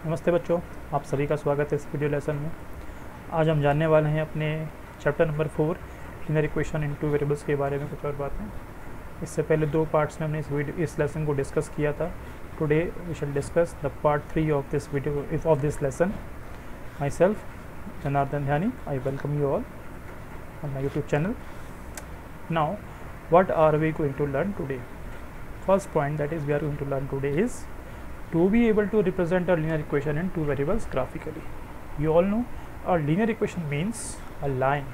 नमस्ते बच्चों, आप सभी का स्वागत है इस वीडियो लेसन में। आज हम जानने वाले हैं अपने chapter number 4 linear equation in two variables के बारे में कुछ और बातें। इससे पहले 2 पार्ट्स में हमने इस लेसन को डिस्कस किया था। Today we shall discuss the part 3 of this video of this lesson. Myself Janardan Dhyani, I welcome you all on my YouTube channel. Now, what are we going to learn today? First point that is we are going to learn today is to be able to represent a linear equation in two variables graphically. You all know a linear equation means a line.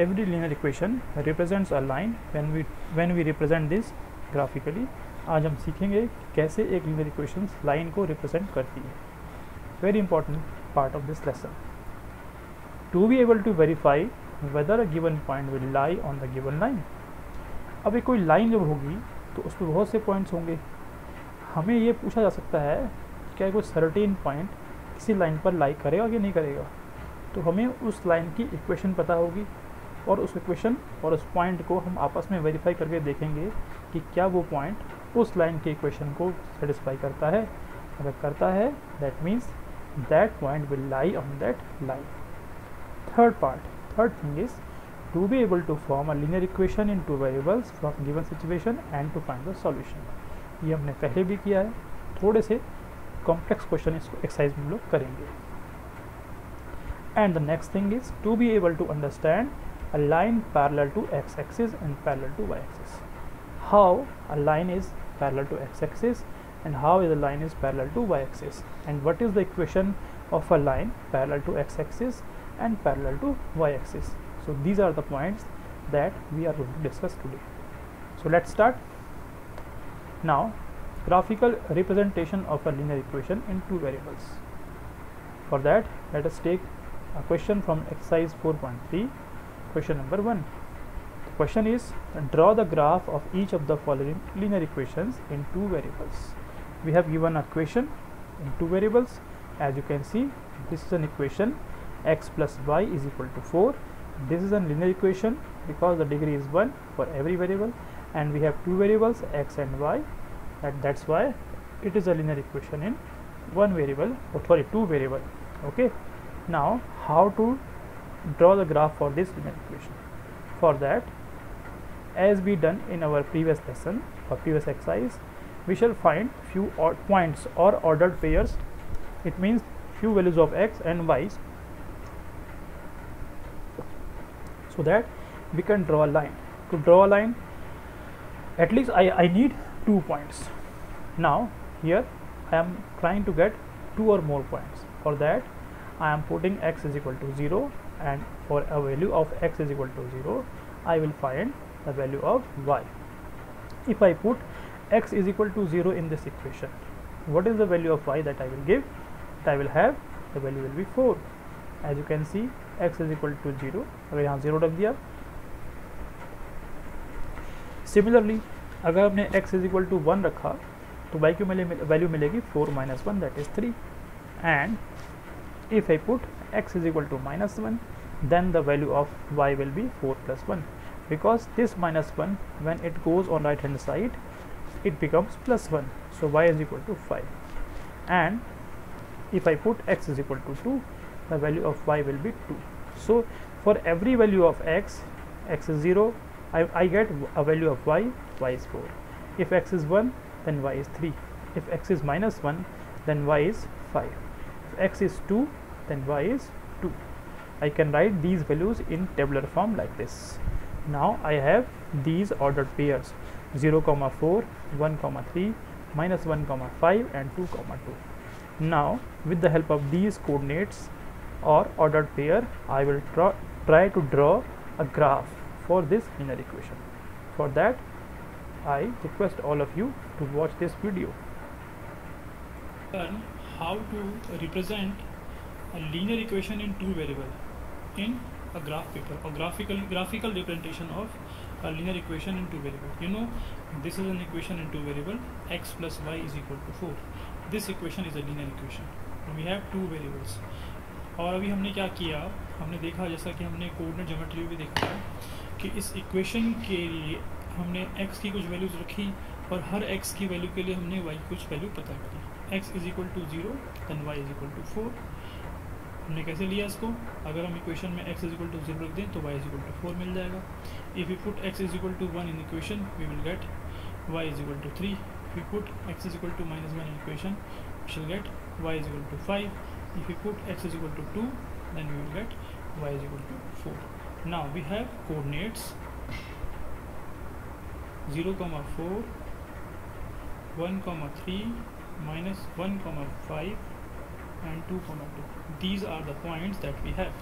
Every linear equation represents a line when we represent this graphically. आज हम सीखेंगे कैसे एक linear equation line को represent करती है. Very important part of this lesson. To be able to verify whether a given point will lie on the given line. अब एक कोई लाइन जब होगी तो उस पर बहुत से पॉइंट्स होंगे। हमें ये पूछा जा सकता है क्या कोई सर्टेन पॉइंट किसी लाइन पर लाई करेगा कि नहीं करेगा। तो हमें उस लाइन की इक्वेशन पता होगी और उस इक्वेशन और उस पॉइंट को हम आपस में वेरीफाई करके देखेंगे कि क्या वो पॉइंट उस लाइन की इक्वेशन को सेटिस्फाई करता है। अगर करता है that means that point will lie on that line. Third thing is to be able to form a linear equation in two variables from given situation and to find the solution. ये हमने पहले भी किया है। थोड़े से complex question इसको exercise में हम लोग करेंगे। And the next thing is to be able to understand a line parallel to x-axis and parallel to y-axis. How a line is parallel to x-axis and how the line is parallel to y-axis, and what is the equation of a line parallel to x-axis and parallel to y-axis. So these are the points that we are going to discuss today. So let's start. Now, graphical representation of a linear equation in two variables. For that, let us take a question from exercise 4.3. Question number 1. The question is, draw the graph of each of the following linear equations in two variables. We have given a equation in two variables. As you can see, this is an equation x plus y is equal to 4. This is a linear equation because the degree is 1 for every variable, and we have two variables x and y, that's why it is a linear equation in one variable, or sorry, two variable. Okay, now how to draw the graph for this linear equation? For that, as we done in our previous lesson or previous exercise, we shall find few odd points or ordered pairs. It means few values of x and y, so that we can draw a line. To draw a line, at least I need 2 points. Now here I am trying to get 2 or more points. For that I am putting x is equal to 0, and for a value of x is equal to 0 I will find the value of y. If I put x is equal to 0 in this equation, what is the value of y that I will give? I will have the value will be 4. As you can see, x is equal to 0. अगर यहाँ 0 रख दिया। Similarly, अगर हमने x is equal to 1 रखा तो y की value मिलेगी 4 minus 1, that is 3. And if I put x is equal to minus 1, then the value of y will be 4 plus 1, because this minus 1 when it goes on right hand side it becomes plus 1, so y is equal to 5. And if I put x is equal to 2, the value of y will be 2. So for every value of x is 0, I get a value of y is 4. If x is 1, then y is 3. If x is minus 1, then y is 5. If x is 2, then y is 2. I can write these values in tabular form like this. Now I have these ordered pairs 0, 4, 1, 3, minus 1, 5 and 2, 2. Now with the help of these coordinates or ordered pair, I will try to draw a graph for this linear equation. For that, I request all of you to watch this video. Learn how to represent a linear equation in two variables in a graph paper, or graphical representation of a linear equation in two variables. You know, this is an equation in two variables, x plus y is equal to 4. This equation is a linear equation. We have two variables. और अभी हमने क्या किया, हमने देखा, जैसा कि हमने कोऑर्डिनेट ज्योमेट्री में भी देखा था, कि इस इक्वेशन के लिए हमने x की कुछ वैल्यूज रखी और हर x की वैल्यू के लिए हमने y की कुछ वैल्यू पता करी। x is equal to 0 then y is equal to 4. हमने कैसे लिया इसको, अगर हम इक्वेशन में x इज इक्वल टू 0 रख दें तो y इज इक्वल टू 4 मिल जाएगा. If you put x is equal to 1 in equation we will get y is equal to 3. If you put x is equal to -1 in equation we shall get y is equal to 5. If we put x is equal to 2 then we will get y is equal to 4. Now we have coordinates 0, 4, 1, 3, -1, 5 and 2, 2. These are the points that we have.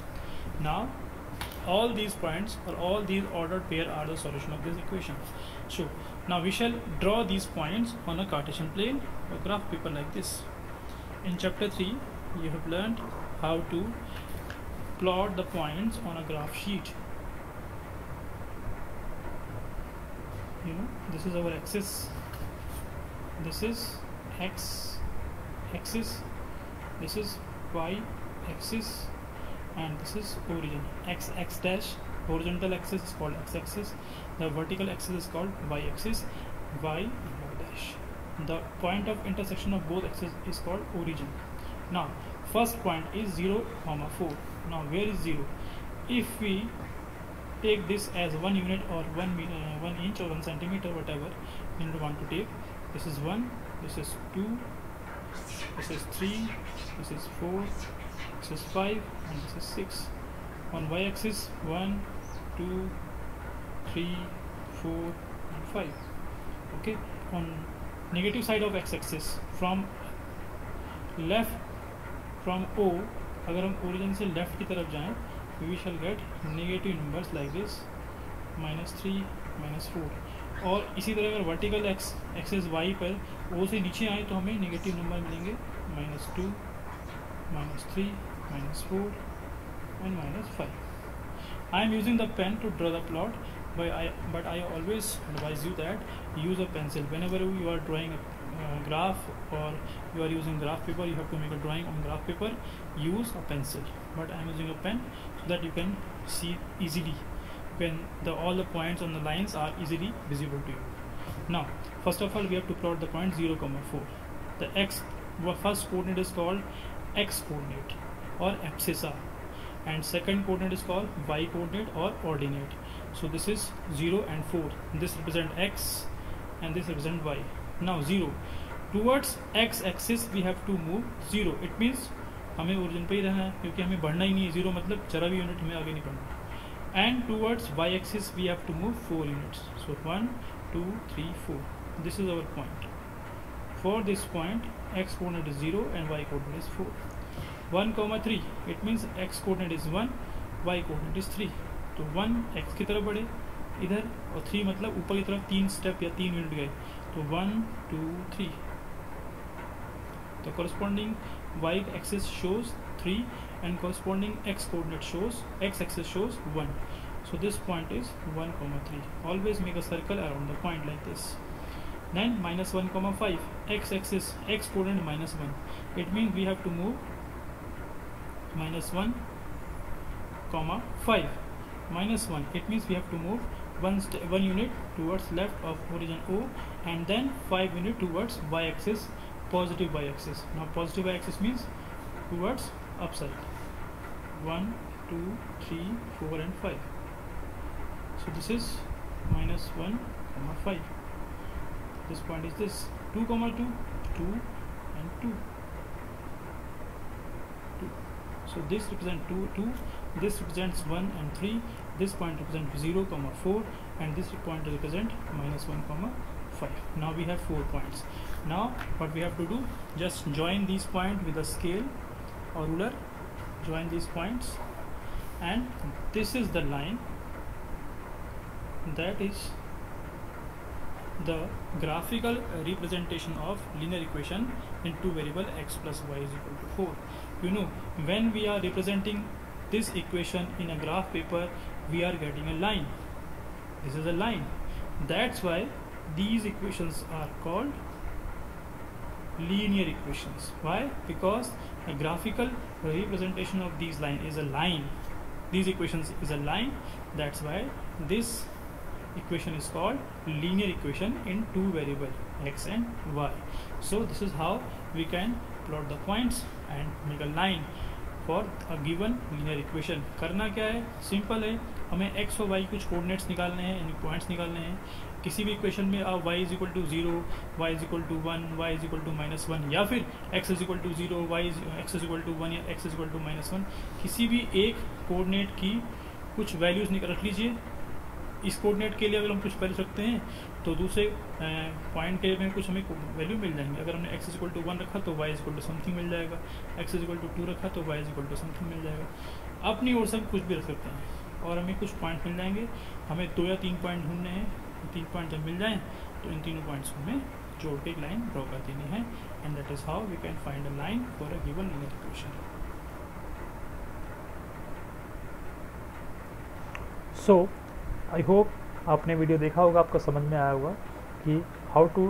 Now all these points or all these ordered pair are the solution of this equation. So now we shall draw these points on a Cartesian plane or graph paper like this. In chapter 3 you have learned how to plot the points on a graph sheet. You know, this is our axis, this is x axis, this is y axis, and this is origin. X dash, horizontal axis is called x axis, the vertical axis is called y axis, y and y dash. The point of intersection of both axes is called origin. Now first point is 0, 4. Now where is 0? If we take this as 1 unit or 1 inch or 1 centimeter, whatever you want to take, this is 1, this is 2, this is 3, this is 4, this is 5 and this is 6. On y axis 1, 2, 3, 4 and 5. Okay, on negative side of x axis from O, अगर हम origin से left की तरफ जाएं we shall get negative numbers like this, -3, -4. और इसी तरह अगर वर्टिकल एक्सिस y पर O से नीचे आए तो हमें नेगेटिव नंबर मिलेंगे -2, -3, -4 and -5. I am using the pen to draw the plot, but I always advise you that use a pencil whenever you are drawing a graph or you are using graph paper. You have to make a drawing on graph paper, use a pencil, but I am using a pen so that you can see easily when all the points on the lines are easily visible to you. Now first of all we have to plot the point 0, 4. The first coordinate is called x coordinate or abscissa, and second coordinate is called y coordinate or ordinate. So this is 0 and 4. This represent x and this represent y. Now 0 towards x axis we have to move 0. It means हमें origin पे ही रहना है क्योंकि हमें बढ़ना ही नहीं है. 0 मतलब जरा भी यूनिट हमें आगे नहीं बढ़ना. And towards y axis we have to move 4 units. So 1, 2, 3, 4. This is our point. For this point x coordinate is 0 and y coordinate is 4. 1, 3. It means x coordinate is 1, y coordinate is 3. तो 1 x की तरफ बढ़े इधर और 3 मतलब ऊपर की तरफ 3 स्टेप या 3 यूनिट गए. तो 1, 2, 3. The corresponding y axis shows 3 and corresponding x coordinate shows x axis shows 1. So this point is 1, 3. Always make a circle around the point like this. Then -1, 5. X axis, x coordinate -1. It means we have to move -1, 5. -1. It means we have to move 1 unit towards left of origin O and then 5 unit towards y axis, positive y axis. Now positive y axis means towards upside. 1, 2, 3, 4 and 5. So this is -1, 5. This point is this 2, 2, 2 and 2. So this represents 2, 2. This represents 1 and 3. This point represents 0, 4 and this point represents -1, 5. Now we have 4 points. Now what we have to do, just join these points with a scale or ruler. Join these points and this is the line that is the graphical representation of linear equation in two variable x plus y is equal to 4. You know, when we are representing this equation in a graph paper, we are getting a line. This is a line. That's why these equations are called linear equations. Why? Because a graphical representation of these line is a line. These equations is a line. That's why this equation is called linear equation in two variable x and y. So this is how we can plot the points and make a line for a given linear equation. करना क्या है, simple है, हमें x और Y कुछ coordinates निकालने हैं, यानी पॉइंट्स निकालने हैं. किसी भी इक्वेशन में आप y is equal to 0, y is equal to 1, y is equal to -1, या फिर x is equal to 0, x is equal to 1 या x इज इक्वल टू -1, किसी भी एक कोऑर्डिनेट की कुछ वैल्यूज़ निकाल रख लीजिए. इस कोऑर्डिनेट के लिए अगर हम कुछ वैल्यूज रखते हैं तो दूसरे पॉइंट के में कुछ हमें वैल्यू मिल जाएंगे. अगर हमने x इज इक्वल टू 1 रखा तो y is equal to something मिल जाएगा, x इज इक्वल टू 2 रखा तो y is equal to something मिल जाएगा. अपनी ओर से हम कुछ भी रख सकते हैं और हमें कुछ पॉइंट मिल जाएंगे. हमें 2 या 3 पॉइंट ढूंढने हैं. 3 पॉइंट जब मिल जाएँ तो इन तीनों पॉइंट्स को हमें जोड़ के एक लाइन ड्रॉ कर देनी है. And that is how we can find a line for a given linear equation. So I hope आपने वीडियो देखा होगा, आपको समझ में आया होगा कि how to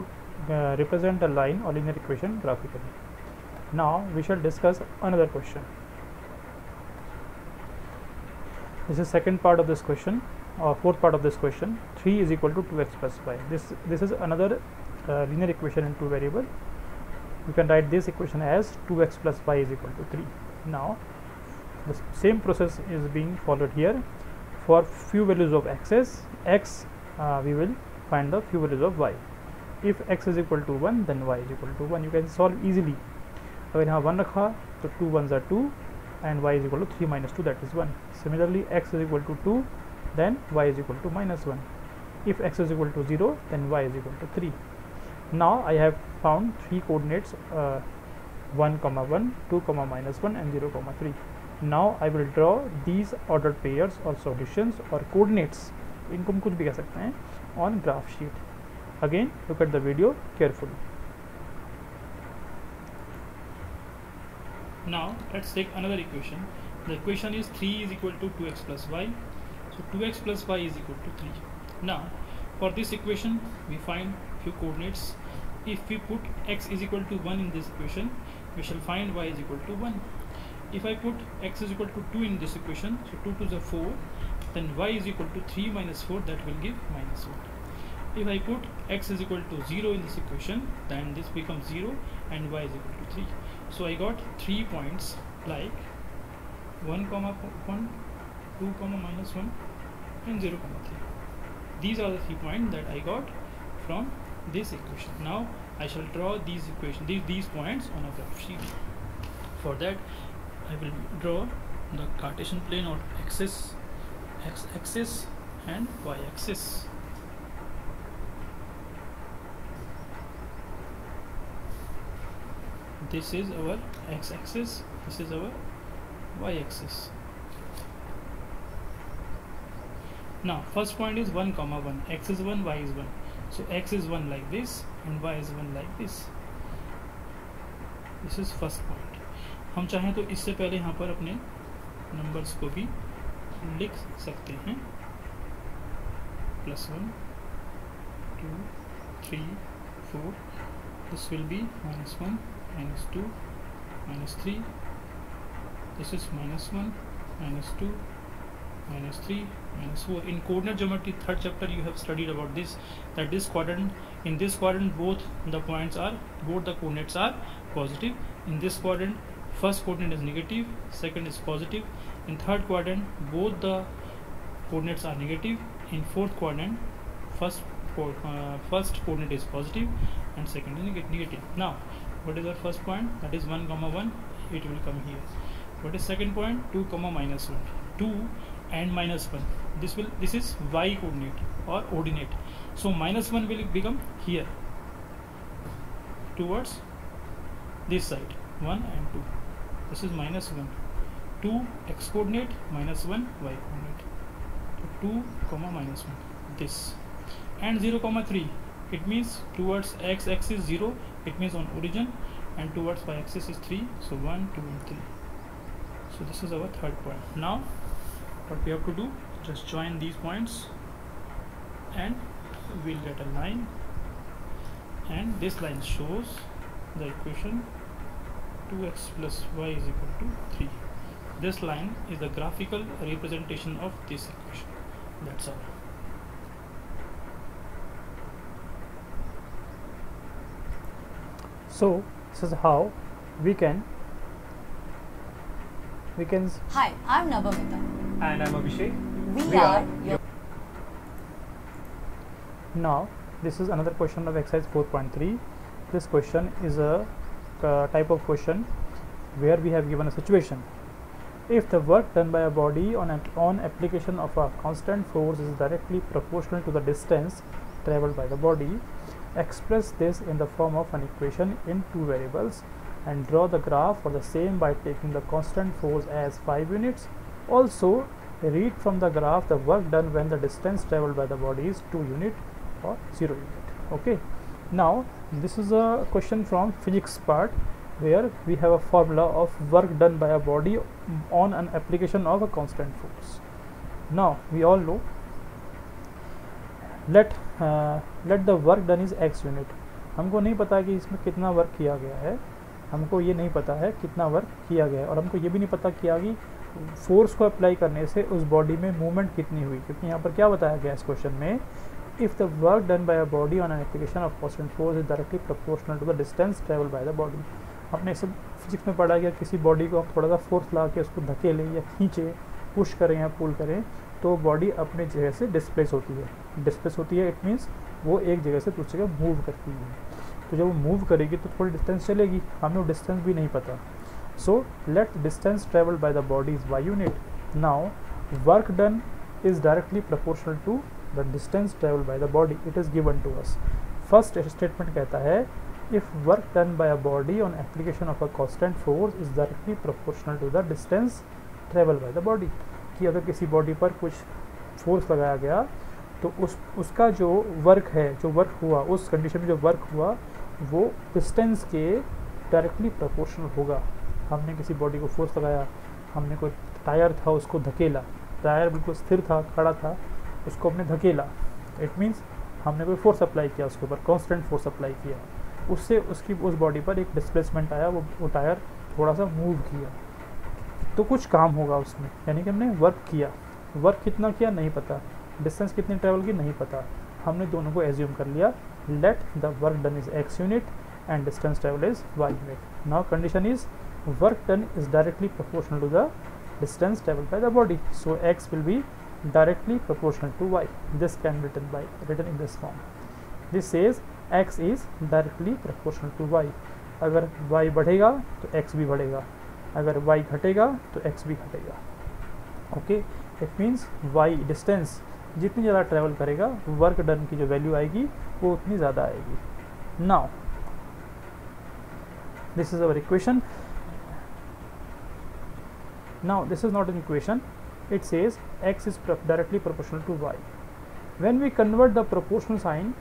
represent a line और linear equation graphically. Now we shall discuss another question. This is second part of this question or fourth part of this question. 3 is equal to 2x plus y. This is another linear equation in two variable. You can write this equation as 2x plus y is equal to 3. Now the same process is being followed here. For few values of x, we will find the few values of y. If x is equal to 1, then y is equal to 1. You can solve easily. अगर यहाँ 1 रखा तो 2 1s are 2 and y is equal to 3 minus 2, that is 1. Similarly, x is equal to 2, then y is equal to -1. If x is equal to 0, then y is equal to 3. Now I have found 3 coordinates, 1, 1, 2, -1 and 0, 3. Now I will draw these ordered pairs or solutions or coordinates, इनको हम कुछ भी कह सकते हैं, on graph sheet. Again, look at the video carefully. Now let's take another equation. The equation is 3 is equal to 2x plus y. So 2x plus y is equal to 3. Now for this equation we find few coordinates. If we put x is equal to 1 in this equation, we shall find y is equal to 1. If I put x is equal to 2 in this equation, so 2 to the 4, then y is equal to 3 minus 4, that will give -1. If I put x is equal to 0 in this equation, then this becomes 0 and y is equal to 3. So I got 3 points like 1, 1, 2, -1 and 0, 3. These are the 3 points that I got from this equation. Now I shall draw these equations, these points on a graph sheet. For that I will draw the Cartesian plane or axis, x-axis and y-axis. This is our x-axis, this is our y-axis. Now first point is 1, 1. X is 1, y is 1. So x is 1 like this and y is 1 like this. This is first point. हम चाहें तो इससे पहले यहाँ पर अपने numbers को भी लिख सकते हैं. +1, 2, 3, 4. This will be -1, -2, -3. This is -1, -2, -3, -4. In coordinate geometry, third chapter, you have studied about this, that this quadrant, in this quadrant both the coordinates are positive. In this quadrant, first coordinate is negative, second is positive. In third quadrant, both the coordinates are negative. In fourth quadrant, first coordinate is positive and second is negative. Now what is our first point? That is 1, 1. It will come here. What is second point? 2, -1. 2 and -1. This is y coordinate or ordinate. So -1 will become here towards this side, 1 and 2. This is -1. 2 x coordinate, -1 y coordinate. So 2, -1. This and 0, 3. It means towards x axis 0. It means on origin, and towards y axis is 3. So 1, 2 and 3. So this is our third point. Now what we have to do, just join these points and we'll get a line, and this line shows the equation 2x plus y is equal to 3. This line is the graphical representation of this equation. That's all. So this is how we can Hi, I'm Nabamita. And I'm Abhishek. We are your Now this is another question of exercise 4.3. This question is a type of question where we have given a situation. If the work done by a body on application of a constant force is directly proportional to the distance traveled by the body, express this in the form of an equation in two variables and draw the graph for the same by taking the constant force as 5 units. Also read from the graph the work done when the distance traveled by the body is 2 unit or 0 unit. Okay, now this is a question from physics part where we have a formula of work done by a body on an application of a constant force. Now we all know let the work done is x unit. हमको नहीं पता कि इसमें कितना work किया गया है, हमको ये नहीं पता है कितना वर्क किया गया है, और हमको ये भी नहीं पता किया कि फोर्स को अप्लाई करने से उस बॉडी में मूवमेंट कितनी हुई, क्योंकि यहाँ पर क्या बताया गया इस क्वेश्चन में, if the work done by a body on an application of constant force is directly proportional to the distance travel by the body. हमने सब फिजिक्स में पढ़ा गया किसी बॉडी को आप थोड़ा सा फोर्स ला के उसको धकेलें या खींचे, पुश करें या पुल करें, तो बॉडी अपने जगह से डिस्प्लेस होती है। इट मीन्स वो एक जगह से दूसरी जगह मूव करती है। तो जब वो मूव करेगी तो थोड़ी डिस्टेंस चलेगी, हमें वो डिस्टेंस भी नहीं पता। So let distance travel by the body is y unit. Now work done is directly proportional to the distance travel by the body, it is given to us. First statement कहता है if work done by a body on application of a constant force is directly proportional to the distance travel by the body, कि अगर किसी body पर कुछ force लगाया गया तो उसका जो वर्क है, जो वर्क हुआ, उस कंडीशन में जो वर्क हुआ वो डिस्टेंस के डायरेक्टली प्रोपोर्शनल होगा। हमने किसी बॉडी को फोर्स लगाया, हमने कोई टायर था उसको धकेला, टायर बिल्कुल स्थिर था, खड़ा था, उसको हमने धकेला, इट मीन्स हमने कोई फोर्स अप्लाई किया उसके ऊपर, कांस्टेंट फोर्स अप्लाई किया, उससे उसकी उस बॉडी पर एक डिस्प्लेसमेंट आया, वो टायर थोड़ा सा मूव किया, तो कुछ काम होगा उसमें, यानी कि हमने वर्क किया। वर्क कितना किया नहीं पता, डिस्टेंस कितनी ट्रेवल की नहीं पता, हमने दोनों को एज्यूम कर लिया। Let the work done is x unit and distance travel is y unit. Now condition is work done is directly proportional to the distance travel by the body, so x will be directly proportional to y. This can be written in this form. This says x is directly proportional to y. अगर y बढ़ेगा तो x भी बढ़ेगा, अगर y घटेगा तो x भी घटेगा। Okay, it means y distance जितनी ज़्यादा ट्रेवल करेगा वर्क डन की जो वैल्यू आएगी वो उतनी ज़्यादा आएगी। Now this is our equation. Now this is not an equation, it says x is directly proportional to y. When we convert the proportional sign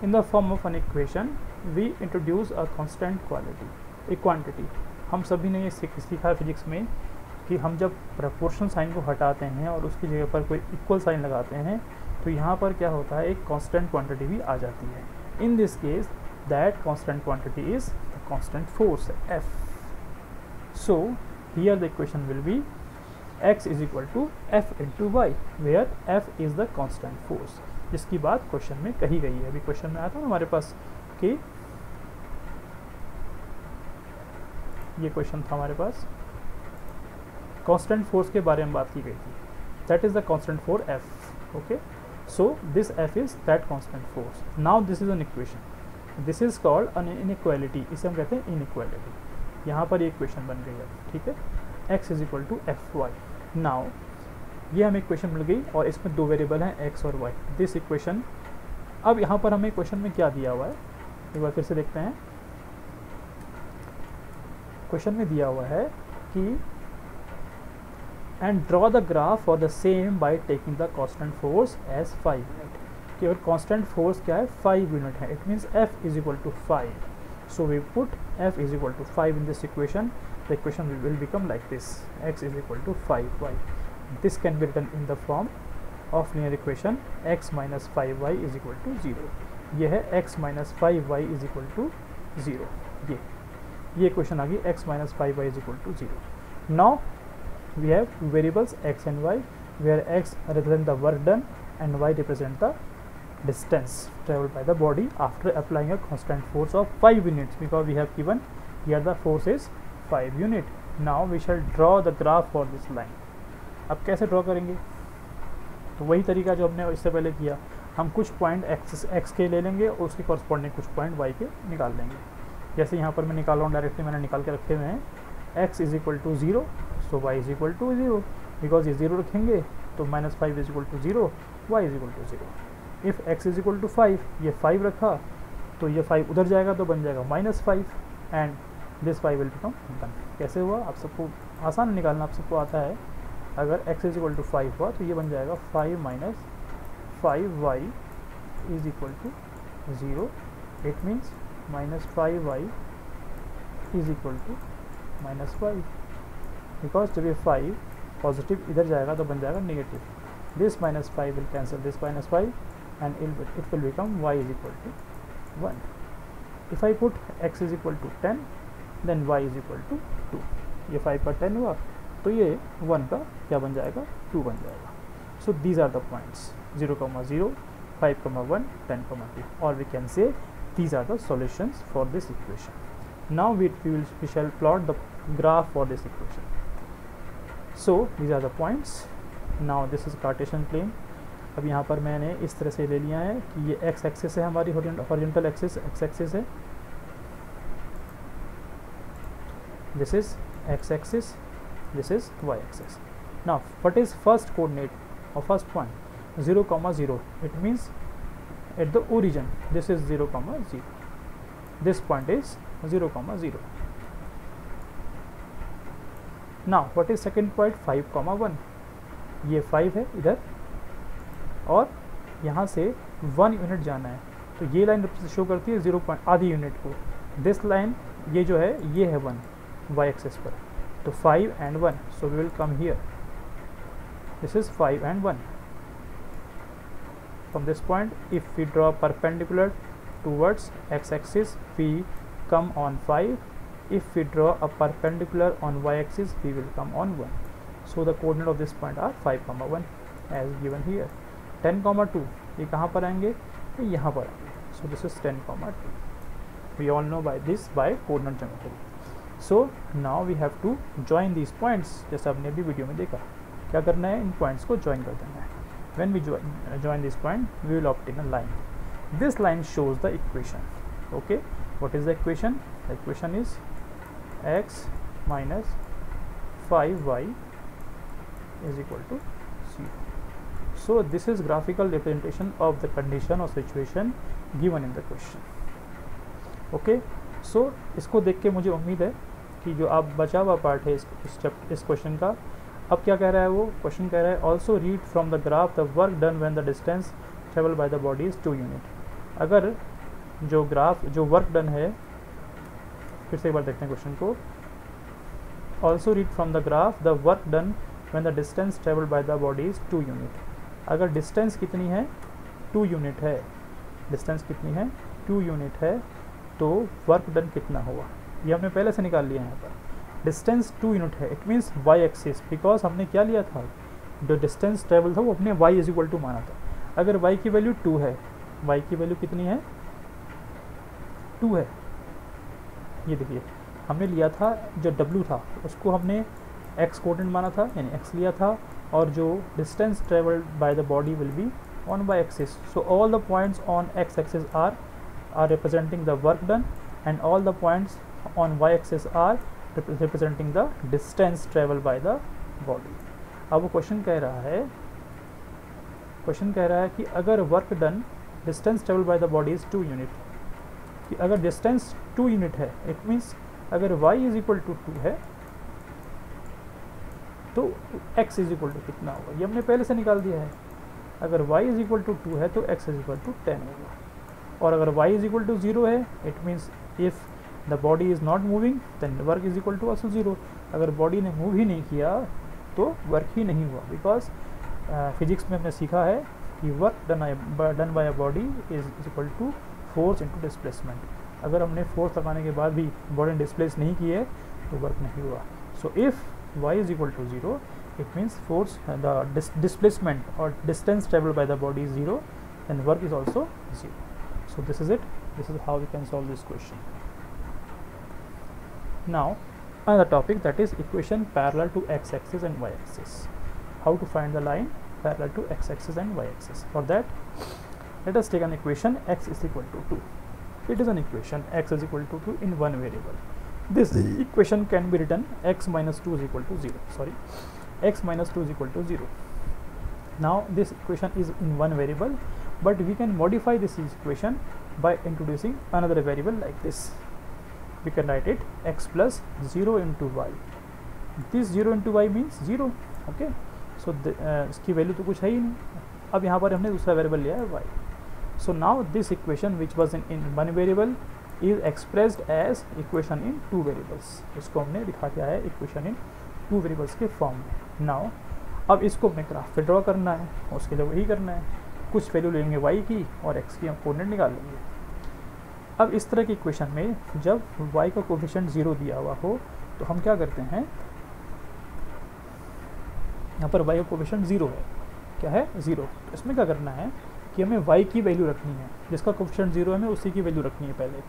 in the form of an equation, we introduce a constant quantity. हम सभी ने ये सीखा है physics में कि हम जब प्रोपोर्शनल साइन को हटाते हैं और उसकी जगह पर कोई इक्वल साइन लगाते हैं तो यहाँ पर क्या होता है, एक कांस्टेंट क्वांटिटी भी आ जाती है। In this case that constant quantity is the constant force F. So here the equation will be x is equal to F into y, where F is the constant force, जिसकी बात question में कही गई है। अभी question में आया था हमारे पास कि ये क्वेश्चन था हमारे पास, कांस्टेंट फोर्स के बारे में बात की गई थी, that is the constant force F. Okay, so this F is that constant force. Now this is an equation, this is called an inequality, इसे हम कहते हैं इनइक्वालिटी। यहाँ पर ये इक्वेशन बन गई है, ठीक है, x is equal to F Y. Now ये हमें इक्वेशन मिल गई और इसमें दो वेरिएबल हैं x और y। दिस इक्वेशन, अब यहाँ पर हमें इक्वेशन में क्या दिया हुआ है, एक बार फिर से देखते हैं। क्वेश्चन में दिया हुआ है कि and draw the graph for the same by taking the constant force as 5 unit. केवल कांस्टेंट फोर्स क्या है, 5 यूनिट है, it means f is equal to 5. So we put f is equal to 5 in this equation. The equation will become like this: x is equal to 5y. This can be written in the form of linear equation x minus 5y is equal to 0. ये है x minus 5y is equal to 0. ये equation आ गई x minus 5y is equal to 0. Now we have variables x and y, where x represent the work done and y represent the distance traveled by the body after applying a constant force of 5 units, because we have given here the force is 5 unit. Now we shall draw the graph for this line. अब कैसे draw करेंगे? तो वही तरीका जो हमने इससे पहले किया, हम कुछ पॉइंट एक्स के ले लेंगे और उसके कॉरस्पॉन्डिंग कुछ पॉइंट वाई के निकाल लेंगे. जैसे यहाँ पर मैं निकाल रहा हूँ, डायरेक्टली मैंने निकाल के रखे हुए हैं. x is equal to 0, so y is equal to 0, because ये 0 रखेंगे तो -5 is equal to 0, y is equal to 0. If x is equal to 5, ये 5 रखा तो ये 5 उधर जाएगा तो बन जाएगा -5 एंड दिस 5 विल बिकम 1. कैसे हुआ? आप सबको आसान निकालना, आप सबको आता है. अगर x इज इक्वल टू 5 हुआ तो ये बन जाएगा 5 minus 5y is equal to 0. It means -5y is equal to -5, because जब ये 5 पॉजिटिव इधर जाएगा तो बन जाएगा negative. This -5 will cancel this -5 and it will become y is equal to 1. If I put x is equal to 10 then y is equal to 2. ये 5 का 10 हुआ तो ये 1 का क्या बन जाएगा? 2 बन जाएगा. So these are the points 0, 0, 5, 1, 10, 2, or we can say these are the solutions for this equation. Now we shall plot the graph for this equation. So these are the points. Now this is Cartesian plane. अब यहाँ पर मैंने इस तरह से ले लिया है कि ये x एक्सिस है, हमारी हॉरिजॉन्टल एक्सिस x एक्सिस है. This is x axis, this is y axis. Now what is first coordinate or first point? 0, 0. It means at the origin this is 0, 0. This point is 0, 0. Now what is second point? 5, 1. ये 5 है इधर और यहाँ से 1 unit जाना है, तो ये लाइन शो करती है 0 पॉइंट आधी यूनिट को. दिस लाइन ये जो है ये है 1 y एक्सिस पर, तो 5 and 1, so we will come here. This is 5 and 1. From this point, if we draw perpendicular towards x-axis, we come on 5. If we draw a perpendicular on y-axis, we will come on 1. So the coordinate of this point are 5, 1 as given here. 10, 2. ये कहाँ पर आएंगे? ये यहाँ पर आएंगे. So this is 10, 2. We all know by this by coordinate geometry. So now we have to join these points. जैसे आपने अभी वीडियो में देखा, क्या करना है? इन पॉइंट्स को ज्वाइन कर देना है. When we join this point, we will obtain a line. This line shows the equation. Okay, what is the equation? The equation is x minus 5y is equal to 0. So this is graphical representation of the condition or situation given in the question. Okay, so इसको देख के मुझे उम्मीद है कि जो आप बचा हुआ पार्ट है इस क्वेश्चन का, अब क्या कह रहा है वो? क्वेश्चन कह रहा है also read from the graph the work done when the distance travel by the body is 2 unit. अगर जो ग्राफ जो वर्क डन है, फिर से एक बार देखते हैं क्वेश्चन को. Also read from the graph the work done when the distance travel by the body is 2 unit. अगर डिस्टेंस कितनी है? 2 यूनिट है. डिस्टेंस कितनी है? 2 यूनिट है. तो वर्क डन कितना होगा? ये हमने पहले से निकाल लिया है. यहाँ पर डिस्टेंस 2 यूनिट है. It means Y axis, because हमने क्या लिया था? जो डिस्टेंस ट्रेवल था वो अपने y इज इक्वल टू माना था. अगर y की वैल्यू 2 है, y की वैल्यू कितनी है? 2 है. ये देखिए हमने लिया था जो w था उसको हमने x कोऑर्डिनेट माना था, यानी x लिया था, और जो distance travelled by the body will be on y axis. So all the points on x axis are representing the work done, and all the points on y axis are representing the distance traveled by the body. अब वो question कह रहा है कि अगर work done distance travel by the body is 2 unit, कि अगर distance 2 unit है, इट मीन्स अगर y इज इक्वल टू 2 है तो x इज इक्वल टू कितना होगा? ये हमने पहले से निकाल दिया है. अगर y इज इक्वल टू 2 है तो x इज इक्वल टू 10 होगा. और अगर y इज इक्वल टू 0 है, it means if the body is not moving then work is equal to also 0. अगर बॉडी ने मूव ही नहीं किया तो वर्क ही नहीं हुआ, बिकॉज फिजिक्स में हमने सीखा है कि work done by a body is equal to force into displacement. अगर हमने फोर्स लगाने के बाद भी बॉडी डिस्प्लेस नहीं की है तो वर्क नहीं हुआ. So if y is equal to 0, it means force the displacement और distance travel by the body is 0, and work is also 0. So this is it. This is how we can solve this question. Now another topic, that is equation parallel to x-axis and y-axis. How to find the line parallel to x-axis and y-axis? For that, let us take an equation x is equal to 2. It is an equation x is equal to 2 in one variable. This equation can be written x minus 2 is equal to 0. Sorry, x minus 2 is equal to 0. Now this equation is in one variable, but we can modify this equation by introducing another variable like this. We can write it x plus 0 into y. This 0 into y means 0. Okay, so इसकी value तो कुछ है ही नहीं. अब यहाँ पर हमने दूसरा वेरिएबल लिया है y. So now this equation which was in one variable is expressed as equation in two variables. इसको हमने दिखा दिया है equation in two variables के फॉर्म में. Now अब इसको अपने ग्राफ पे ड्रॉ करना है, उसके लिए वही करना है. कुछ वैल्यू लेंगे y की और x की हम कोऑर्डिनेट निकाल लेंगे. अब इस तरह की इक्वेशन में जब y का कोफिशिएंट 0 दिया हुआ हो तो हम क्या करते हैं, यहाँ पर y का कोफिशिएंट 0 है. क्या है? 0. तो इसमें क्या करना है कि हमें y की वैल्यू रखनी है. जिसका कोफिशिएंट 0 है हमें उसी की वैल्यू रखनी है पहले.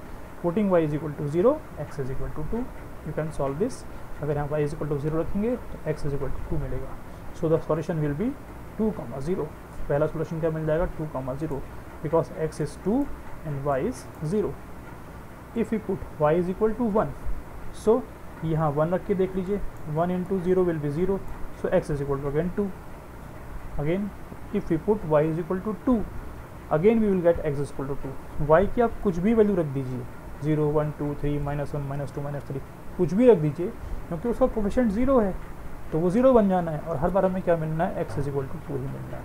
Putting y is equal to 0, x is equal to 2. You can solve this. अगर हम y इज इक्वल टू 0 रखेंगे तो x इज इक्वल टू 2 मिलेगा. So the solution will be 2, 0. पहला सॉल्यूशन क्या मिल जाएगा? 2, 0, because x is 2 and y is 0. If we put y is equal to 1, so यहाँ 1 रख के देख लीजिए. 1 into 0 will be 0, so x is equal to again 2. Again if we put y is equal to 2, again we will get x is equal to 2. y की आप कुछ भी value रख दीजिए, 0, 1, 2, 3, -1, -2, -3, कुछ भी रख दीजिए, क्योंकि उसका कोफिशिएंट 0 है तो वो 0 बन जाना है. और हर बार हमें क्या मिलना है? x is equal to 2 ही मिलना है.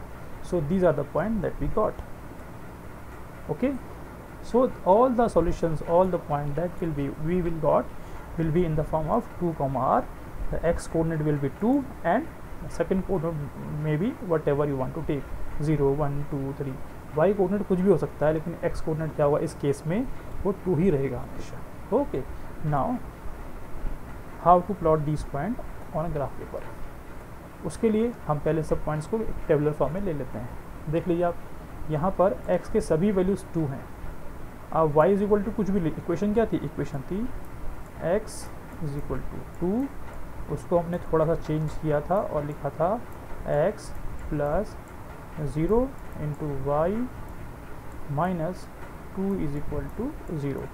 So these are the point that we got. Okay, so all the solutions, all the point that we will got will be in the form of 2, r. The x coordinate will be 2 and the second coordinate may be whatever you want to take, 0, 1, 2, 3. y coordinate कुछ भी हो सकता है, लेकिन x coordinate क्या हुआ इस case में? वो 2 ही रहेगा हमेशा. Okay, now how to plot these point on a graph paper? उसके लिए हम पहले सब पॉइंट्स को एक टेबुलर फॉर्म में ले लेते हैं. देख लीजिए आप, यहाँ पर x के सभी वैल्यूज़ 2 हैं. अब y इज इक्वल टू कुछ भी, इक्वेशन क्या थी? इक्वेशन थी x इज इक्वल टू 2. उसको हमने थोड़ा सा चेंज किया था और लिखा था x plus 0 into Y minus 2 is equal to 0.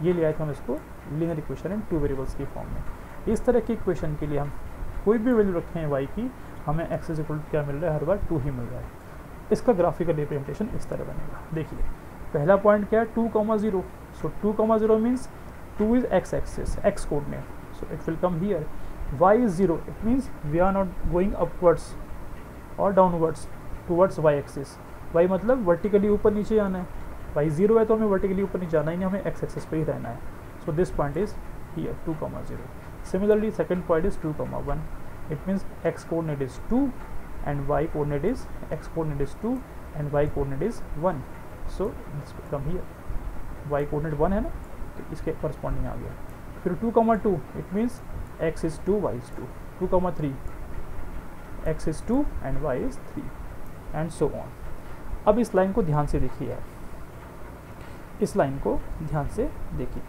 ये ले आए थे हम इसको linear equation in two variables की फॉर्म में. इस तरह की इक्वेशन के लिए हम कोई भी वैल्यू रखें हैं y की, हमें x इज इक्वल टू क्या मिल रहा है? हर बार 2 ही मिल रहा है. इसका ग्राफिकल रिप्रेजेंटेशन इस तरह बनेगा. देखिए पहला पॉइंट क्या है? 2, 0. सो 2, 0 means 2 is x axis, x coordinate, so it will come here. y is 0, it means we are not going upwards or downwards towards y axis. y मतलब वर्टिकली ऊपर नीचे जाना है. y 0 है तो हमें वर्टिकली ऊपर नीचे जाना ही नहीं, हमें x एक्सिस पे ही रहना है. So this point is here 2, 0. Similarly second point is 2, 1. It means x coordinate is 2 and y coordinate is, x coordinate is 2 and y coordinate is 1. So this will come here. y coordinate 1 है ना, तो इसके corresponding आ गया. फिर 2, 2, it means x is 2, y is 2. 2, 3, x is 2 and y is 3 and so on. अब इस line को ध्यान से देखिए, इस लाइन को ध्यान से देखिए,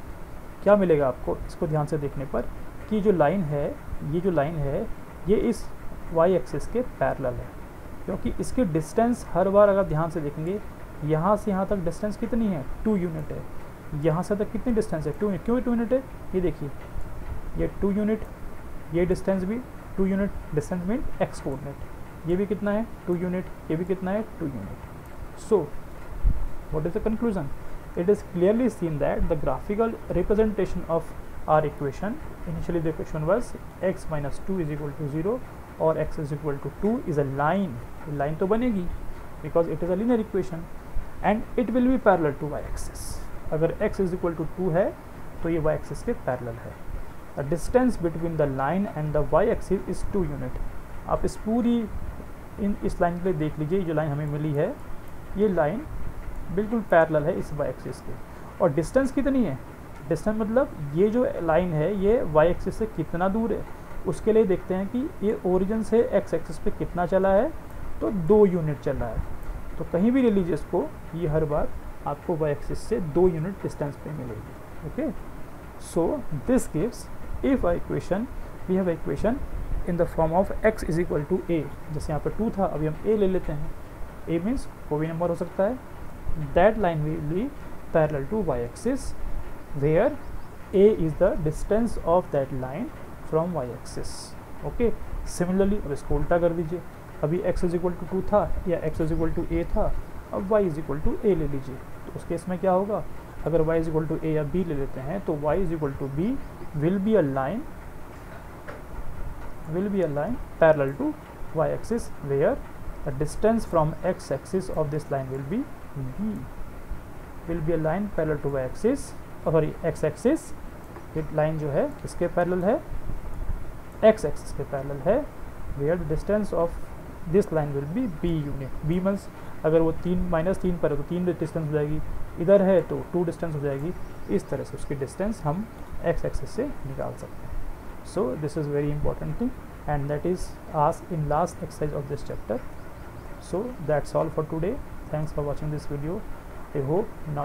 क्या मिलेगा आपको इसको ध्यान से देखने पर कि जो लाइन है, ये जो लाइन है ये इस y एक्सिस के पैरेलल है, क्योंकि इसके डिस्टेंस हर बार अगर ध्यान से देखेंगे, यहाँ से यहाँ तक डिस्टेंस कितनी है? 2 यूनिट है. यहाँ से तक कितनी डिस्टेंस है? 2 यूनिट. क्यों 2 यूनिट है? ये देखिए, ये 2 यूनिट, ये डिस्टेंस भी 2 unit. Distance mean x coordinate. ये भी कितना है? 2 यूनिट. ये भी कितना है? 2 unit. So what is the conclusion? It is clearly seen that the graphical representation of our equation, initially the equation was x minus 2 is equal to 0 or x is equal to 2, is a line. line तो बनेगी because it is a linear equation and it will be parallel to y axis. अगर x is equal to 2 है तो ये y axis के parallel है. The distance between the line and the y axis is 2 unit. आप इस पूरी इस लाइन के लिए देख लीजिए, जो लाइन हमें मिली है ये लाइन बिल्कुल पैरेलल है इस y एक्सिस के. और डिस्टेंस कितनी है? डिस्टेंस मतलब ये जो लाइन है ये y एक्सिस से कितना दूर है, उसके लिए देखते हैं कि ये ओरिजिन से x एक्सिस पे कितना चला है. तो 2 यूनिट चला है. तो कहीं भी ले लीजिए इसको, ये हर बार आपको y एक्सिस से 2 यूनिट डिस्टेंस पे मिलेगी। Okay, so this gives if equation we have equation in the form of x is equal to a, जैसे यहाँ पर 2 था, अभी हम a ले लेते हैं। a मीन्स कोई भी नंबर हो सकता है। That line will be parallel to y axis where a is the distance of that line from y axis. Okay, similarly अब इसको उल्टा कर दीजिए, अभी x इज इक्वल टू 2 था या x is equal to a था, अब y is equal to a ले लीजिए। तो उस केस में क्या होगा, अगर y is equal to a या b ले लेते हैं तो y is equal to b will be a line parallel to y axis where the distance from x axis of this line will be b, will be a line parallel to y axis, sorry x axis, ये line जो है इसके parallel है, x axis के parallel है, where the distance of this line will be b unit। b means अगर वो 3 पर है तो 3 डिस्टेंस हो जाएगी, इधर है तो 2 डिस्टेंस हो जाएगी। इस तरह से उसकी डिस्टेंस हम x एक्सिस से निकाल सकते हैं। So this is very important thing, and that is asked in last exercise of this chapter. So that's all for today. Thanks for watching this video. I hope now